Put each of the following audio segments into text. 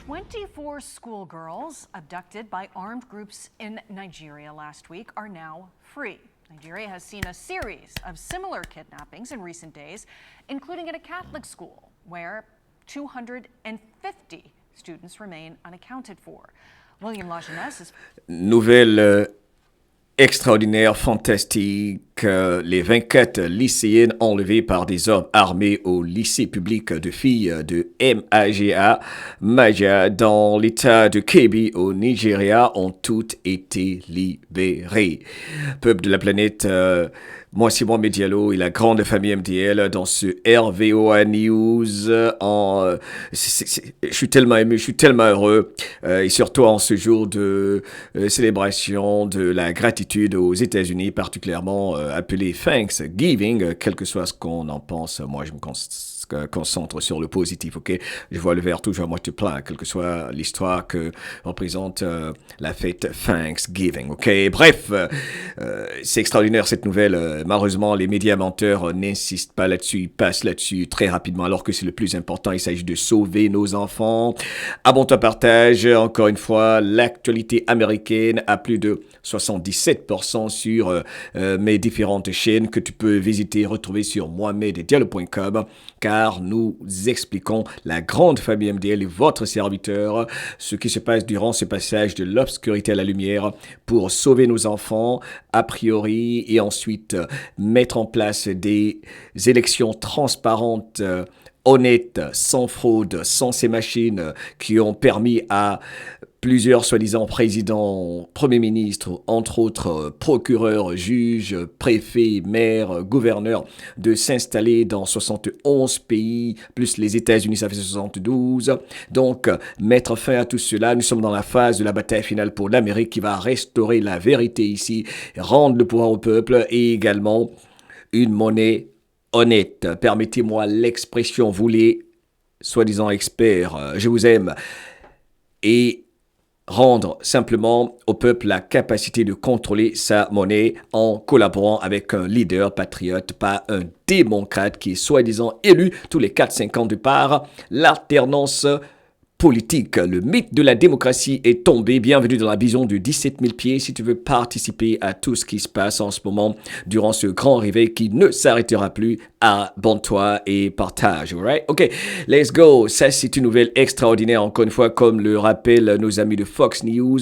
24 schoolgirls abducted by armed groups in Nigeria last week are now free. Nigeria has seen a series of similar kidnappings in recent days, including at a Catholic school, where 250 students remain unaccounted for. William Lajeunesse is... Nouvelle extraordinaire, fantastique. Les 24 lycéennes enlevées par des hommes armés au lycée public de filles de Maja dans l'état de Kebbi au Nigeria ont toutes été libérées. Peuple de la planète, moi c'est Mohamed Diallo et la grande famille MDL dans ce RVOA News. Je suis tellement ému, je suis tellement heureux et surtout en ce jour de célébration de la gratitude aux États-Unis, particulièrement appelé Thanksgiving, quel que soit ce qu'on en pense. Moi, je me concentre sur le positif, ok? Je vois le verre toujours à moitié plein, quelle que soit l'histoire que représente la fête Thanksgiving, ok? Bref, c'est extraordinaire cette nouvelle. Malheureusement, les médias menteurs n'insistent pas là-dessus, ils passent là-dessus très rapidement, alors que c'est le plus important. Il s'agit de sauver nos enfants. Abonne-toi, partage. Encore une fois, l'actualité américaine a plus de 77% sur mes différentes chaînes que tu peux visiter et retrouver sur mohameddiallo.com, car nous expliquons la grande famille MDL et votre serviteur, ce qui se passe durant ce passage de l'obscurité à la lumière pour sauver nos enfants, a priori, et ensuite mettre en place des élections transparentes, honnêtes, sans fraude, sans ces machines qui ont permis à plusieurs soi-disant présidents, premiers ministres, entre autres procureurs, juges, préfets, maires, gouverneurs, de s'installer dans 71 pays, plus les États-Unis, ça fait 72. Donc, mettre fin à tout cela. Nous sommes dans la phase de la bataille finale pour l'Amérique qui va restaurer la vérité ici, rendre le pouvoir au peuple et également une monnaie honnête. Permettez-moi l'expression, vous les soi-disant experts, je vous aime. Et rendre simplement au peuple la capacité de contrôler sa monnaie en collaborant avec un leader patriote, pas un démocrate qui est soi-disant élu tous les 4-5 ans de par l'alternance politique. Le mythe de la démocratie est tombé. Bienvenue dans la vision de 17 000 pieds. Si tu veux participer à tout ce qui se passe en ce moment durant ce grand réveil qui ne s'arrêtera plus, abonne-toi et partage. Alright? Ok, let's go. Ça, c'est une nouvelle extraordinaire. Encore une fois, comme le rappellent nos amis de Fox News,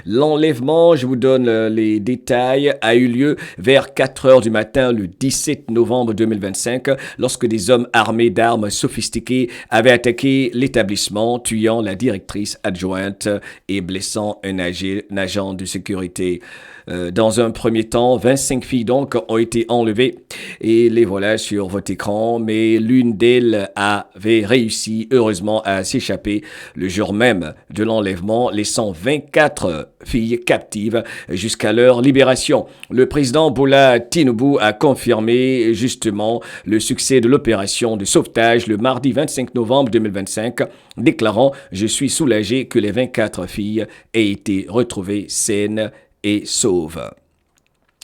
l'enlèvement, je vous donne les détails, a eu lieu vers 4 heures du matin le 17 novembre 2025 lorsque des hommes armés d'armes sophistiquées avaient attaqué l'établissement, tuant la directrice adjointe et blessant un agent de sécurité. Dans un premier temps, 25 filles donc ont été enlevées et les voilà sur votre écran, mais l'une d'elles avait réussi heureusement à s'échapper le jour même de l'enlèvement, laissant 24 filles captives jusqu'à leur libération. Le président Bola Tinubu a confirmé justement le succès de l'opération de sauvetage le mardi 25 novembre 2025, déclarant « Je suis soulagé que les 24 filles aient été retrouvées saines et sauves ».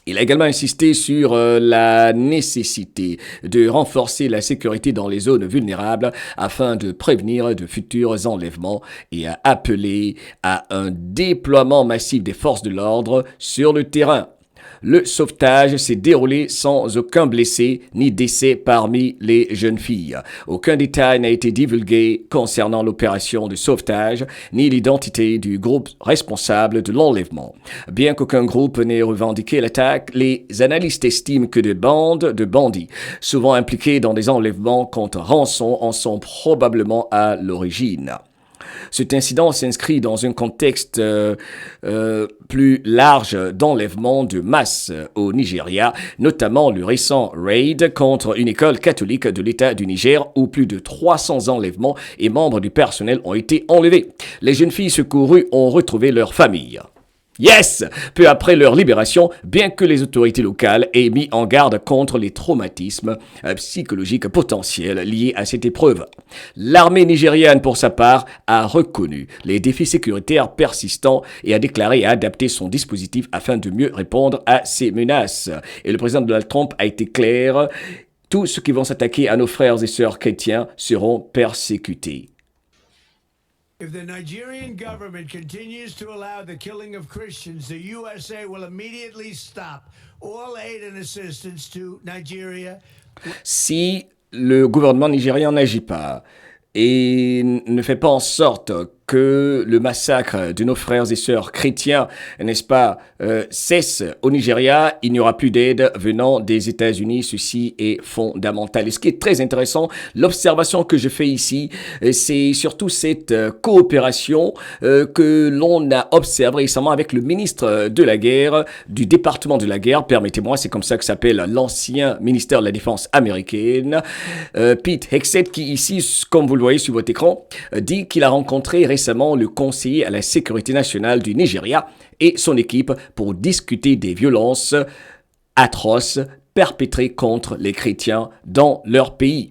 Il a également insisté sur la nécessité de renforcer la sécurité dans les zones vulnérables afin de prévenir de futurs enlèvements et a appelé à un déploiement massif des forces de l'ordre sur le terrain. Le sauvetage s'est déroulé sans aucun blessé ni décès parmi les jeunes filles. Aucun détail n'a été divulgué concernant l'opération de sauvetage ni l'identité du groupe responsable de l'enlèvement. Bien qu'aucun groupe n'ait revendiqué l'attaque, les analystes estiment que des bandes de bandits, souvent impliqués dans des enlèvements contre rançon, en sont probablement à l'origine. Cet incident s'inscrit dans un contexte plus large d'enlèvement de masse au Nigeria, notamment le récent raid contre une école catholique de l'État du Niger où plus de 300 enlèvements et membres du personnel ont été enlevés. Les jeunes filles secourues ont retrouvé leur famille. Yes! Peu après leur libération, bien que les autorités locales aient mis en garde contre les traumatismes psychologiques potentiels liés à cette épreuve. L'armée nigériane, pour sa part, a reconnu les défis sécuritaires persistants et a déclaré et adapté son dispositif afin de mieux répondre à ces menaces. Et le président Donald Trump a été clair, tous ceux qui vont s'attaquer à nos frères et sœurs chrétiens seront persécutés. If the Nigerian government continues to allow the killing of Christians, the USA will immediately stop all aid and assistance to Nigeria. Si le gouvernement nigérian n'agit pas et ne fait pas en sorte que le massacre de nos frères et sœurs chrétiens, n'est-ce pas, cesse au Nigeria, il n'y aura plus d'aide venant des États-Unis. Ceci est fondamental. Et ce qui est très intéressant, l'observation que je fais ici, c'est surtout cette coopération que l'on a observée récemment avec le ministre de la guerre, du département de la guerre, permettez-moi, c'est comme ça que s'appelle l'ancien ministère de la Défense américaine, Pete Hegseth, qui ici, comme vous le voyez sur votre écran, dit qu'il a rencontré récemment le conseiller à la sécurité nationale du Nigeria et son équipe pour discuter des violences atroces perpétrées contre les chrétiens dans leur pays.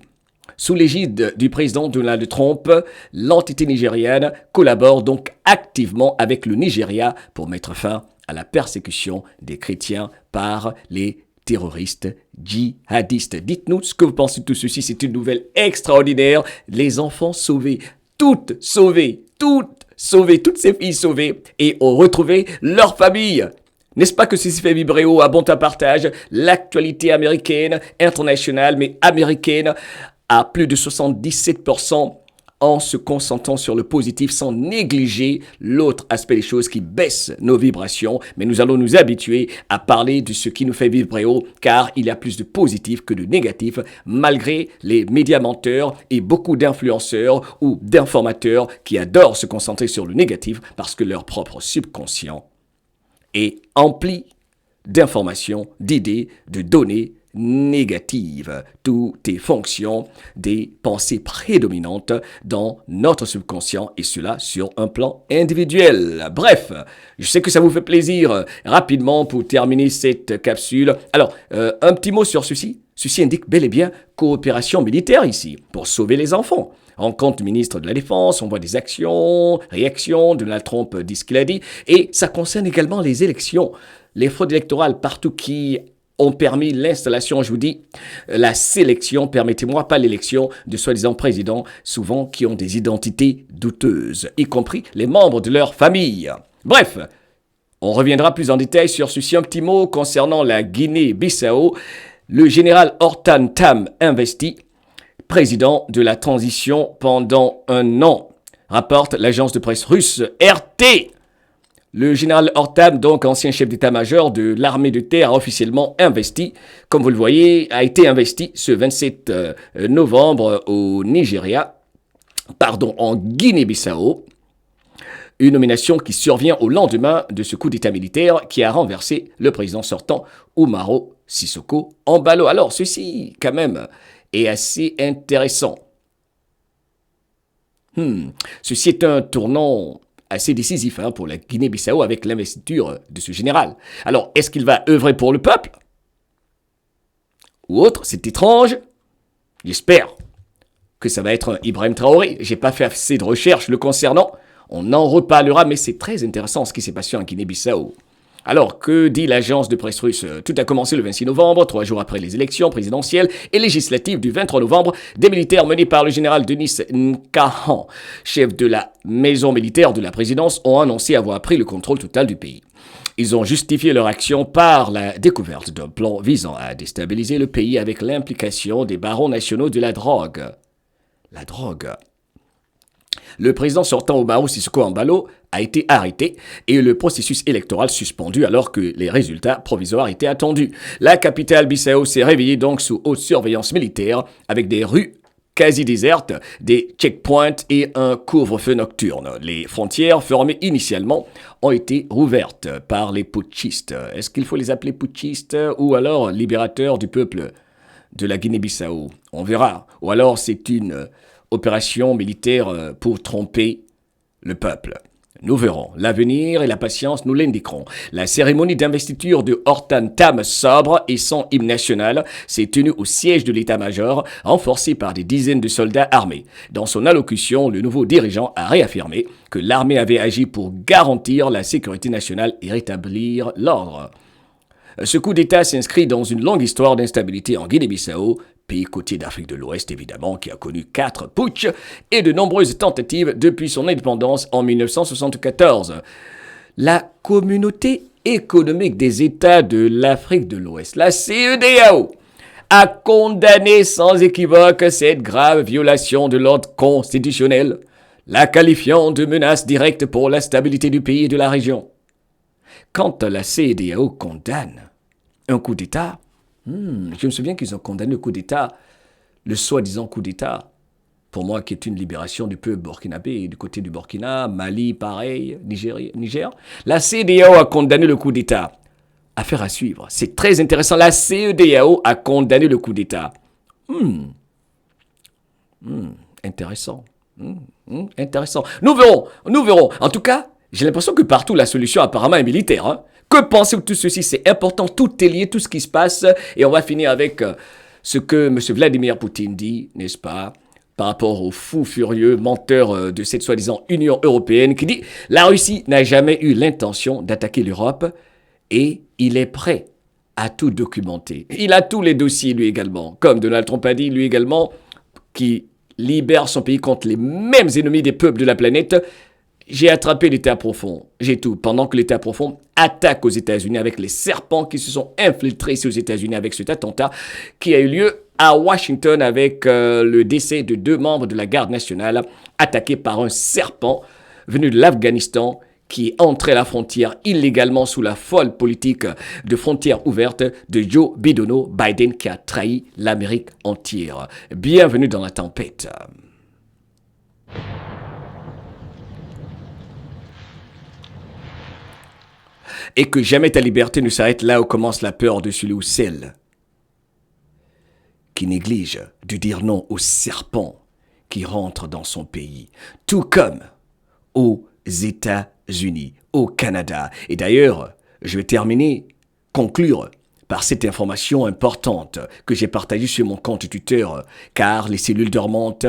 Sous l'égide du président Donald Trump, l'entité nigériane collabore donc activement avec le Nigeria pour mettre fin à la persécution des chrétiens par les terroristes djihadistes. Dites-nous ce que vous pensez de tout ceci. C'est une nouvelle extraordinaire. Les enfants sauvés, toutes sauvées, toutes ces filles sauvées et ont retrouvé leur famille. N'est-ce pas que ceci fait vibrer haut à bon partage l'actualité américaine, internationale, mais américaine à plus de 77% en se concentrant sur le positif sans négliger l'autre aspect des choses qui baisse nos vibrations. Mais nous allons nous habituer à parler de ce qui nous fait vibrer haut car il y a plus de positif que de négatif malgré les médias menteurs et beaucoup d'influenceurs ou d'informateurs qui adorent se concentrer sur le négatif parce que leur propre subconscient est empli d'informations, d'idées, de données négative. Tout est fonction des pensées prédominantes dans notre subconscient et cela sur un plan individuel. Bref, je sais que ça vous fait plaisir. Rapidement, pour terminer cette capsule. Alors, un petit mot sur ceci. Ceci indique bel et bien coopération militaire ici pour sauver les enfants. Rencontre du ministre de la Défense, on voit des actions, réactions, Donald Trump dit ce qu'il a dit. Et ça concerne également les élections. Les fraudes électorales partout qui ont permis l'installation, je vous dis, la sélection, permettez-moi, pas l'élection, de soi-disant présidents, souvent qui ont des identités douteuses, y compris les membres de leur famille. Bref, on reviendra plus en détail sur ceci. Un petit mot concernant la Guinée-Bissau. Le général Hortan Tam investi, président de la transition pendant un an, rapporte l'agence de presse russe RT. Le général Hortam, donc ancien chef d'état-major de l'armée de terre, a officiellement investi, comme vous le voyez, a été investi ce 27 novembre au en Guinée-Bissau. Une nomination qui survient au lendemain de ce coup d'état militaire qui a renversé le président sortant Umaro Sissoko Embalo. Alors ceci, quand même, est assez intéressant. Ceci est un tournant assez décisif pour la Guinée-Bissau avec l'investiture de ce général. Alors, est-ce qu'il va œuvrer pour le peuple ou autre? C'est étrange. J'espère que ça va être un Ibrahim Traoré. J'ai pas fait assez de recherches le concernant. On en reparlera, mais c'est très intéressant ce qui s'est passé en Guinée-Bissau. Alors, que dit l'agence de presse russe? Tout a commencé le 26 novembre, 3 jours après les élections présidentielles et législatives du 23 novembre. Des militaires menés par le général Denis Nkahan, chef de la maison militaire de la présidence, ont annoncé avoir pris le contrôle total du pays. Ils ont justifié leur action par la découverte d'un plan visant à déstabiliser le pays avec l'implication des barons nationaux de la drogue. La drogue. Le président sortant Umaro Sissoko Embalo a été arrêté et le processus électoral suspendu alors que les résultats provisoires étaient attendus. La capitale Bissau s'est réveillée donc sous haute surveillance militaire avec des rues quasi désertes, des checkpoints et un couvre-feu nocturne. Les frontières fermées initialement ont été rouvertes par les putschistes. Est-ce qu'il faut les appeler putschistes ou alors libérateurs du peuple de la Guinée-Bissau? On verra. Ou alors c'est une opération militaire pour tromper le peuple. Nous verrons. L'avenir et la patience nous l'indiqueront. La cérémonie d'investiture de Hortan Tam sobre et sans hymne national s'est tenue au siège de l'état-major, renforcé par des dizaines de soldats armés. Dans son allocution, le nouveau dirigeant a réaffirmé que l'armée avait agi pour garantir la sécurité nationale et rétablir l'ordre. Ce coup d'État s'inscrit dans une longue histoire d'instabilité en Guinée-Bissau, pays côtier d'Afrique de l'Ouest évidemment, qui a connu 4 putschs et de nombreuses tentatives depuis son indépendance en 1974. La communauté économique des États de l'Afrique de l'Ouest, la CEDEAO, a condamné sans équivoque cette grave violation de l'ordre constitutionnel, la qualifiant de menace directe pour la stabilité du pays et de la région. Quand la CEDEAO condamne un coup d'État, je me souviens qu'ils ont condamné le coup d'État, le soi-disant coup d'État, pour moi qui est une libération du peuple burkinabé, du côté du Burkina, Mali, pareil, Niger. La CEDEAO a condamné le coup d'État. Affaire à suivre. C'est très intéressant. La CEDEAO a condamné le coup d'État. Intéressant. Intéressant. Nous verrons. En tout cas, j'ai l'impression que partout la solution apparemment est militaire. Hein. Que pensez-vous de tout ceci? C'est important, tout est lié, tout ce qui se passe. Et on va finir avec ce que M. Vladimir Poutine dit, n'est-ce pas, par rapport au fou furieux menteur de cette soi-disant Union européenne qui dit « La Russie n'a jamais eu l'intention d'attaquer l'Europe et il est prêt à tout documenter. » Il a tous les dossiers lui également, comme Donald Trump a dit lui également, qui libère son pays contre les mêmes ennemis des peuples de la planète. J'ai attrapé l'État profond, j'ai tout, pendant que l'État profond attaque aux États-Unis avec les serpents qui se sont infiltrés ici aux États-Unis avec cet attentat qui a eu lieu à Washington avec le décès de 2 membres de la garde nationale attaqués par un serpent venu de l'Afghanistan qui est entré à la frontière illégalement sous la folle politique de frontières ouvertes de Joe Biden qui a trahi l'Amérique entière. Bienvenue dans la tempête. Et que jamais ta liberté ne s'arrête là où commence la peur de celui ou celle qui néglige de dire non aux serpents qui rentrent dans son pays, tout comme aux États-Unis, au Canada. Et d'ailleurs, je vais conclure par cette information importante que j'ai partagée sur mon compte Twitter, car les cellules dormantes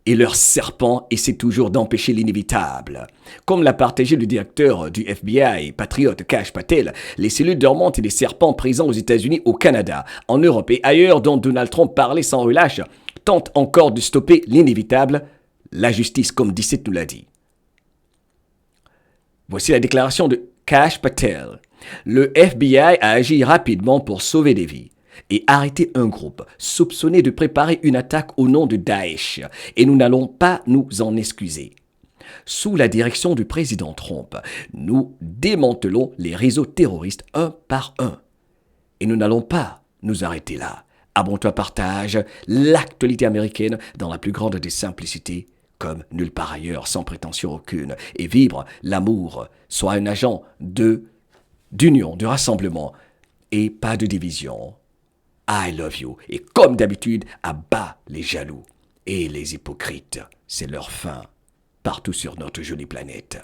et leurs serpents essaient toujours d'empêcher l'inévitable. Comme l'a partagé le directeur du FBI, patriote Kash Patel, les cellules dormantes et les serpents présents aux États-Unis, au Canada, en Europe et ailleurs dont Donald Trump parlait sans relâche, tentent encore de stopper l'inévitable. La justice, comme Dissett nous l'a dit. Voici la déclaration de Kash Patel. Le FBI a agi rapidement pour sauver des vies et arrêter un groupe soupçonné de préparer une attaque au nom de Daesh. Et nous n'allons pas nous en excuser. Sous la direction du président Trump, nous démantelons les réseaux terroristes un par un. Et nous n'allons pas nous arrêter là. Abonne-toi, partage l'actualité américaine dans la plus grande des simplicités, comme nulle part ailleurs, sans prétention aucune. Et vibre l'amour, soit un agent d'union, de rassemblement, et pas de division. I love you. Et comme d'habitude, abat les jaloux et les hypocrites. C'est leur fin partout sur notre jolie planète.